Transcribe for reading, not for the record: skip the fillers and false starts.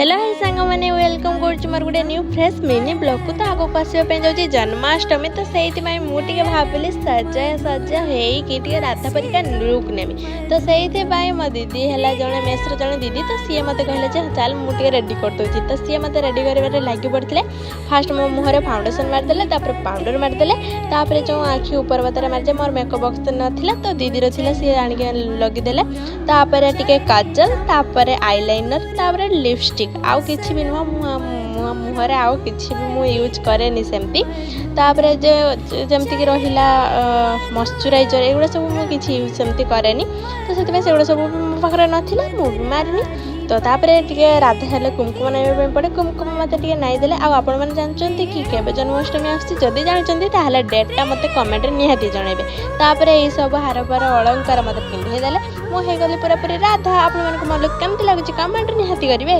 Hello hi सांग मैंने welcome कर मोर गोटे न्यू फ्रेश मिनी ब्लॉग को तो आगे आसवाई जाऊँगी जन्माष्टमी तो से मुझे भाविली सजा सजा होके राधा परिका लुक नेमी तो से मो दीदी है जड़े मेसर जड़े दीदी तो सी मत कहले चल मुझे रेडी कर दूसरी तो सी मत रेडी कर लगी पड़ते फास्ट मो मुहर फाउंडेसन मारिदे पाउडर मारिदे जो आखि ऊपर बतर मारिजे मोर मेकअप बॉक्स तो नाला तो दीदी सी सी आणिक लगिदेले टे काजल आईलाइनर लिपस्टिक आउ किछि भी नुह मुहर आउ किछि भी मु यूज करेनी सेमती तापर जमती कि रहिला मॉइस्चराइजर एगुड़ा सब मु किछि यूज सेमती करेनी तो सेति सेगुड़ा सब मो पाखरे नथिला मु मारिनी तो तापरे टिके राधा हेले कुमकुम नाइबा पड़े कुमकुम मते टिके नाइ देले आ आपण माने जानचंती कि केबे जन्माष्टमी आछि जदी जानचंती ताहले डेटटा मते कमेंट निहाती जणेबे तापरे ए सब हार पर अलंकार मते पिंधे देले मु हे गली पूरा पूरी राधा आपण माने को मन केमति लागुची कमेंट निहाती करिवे।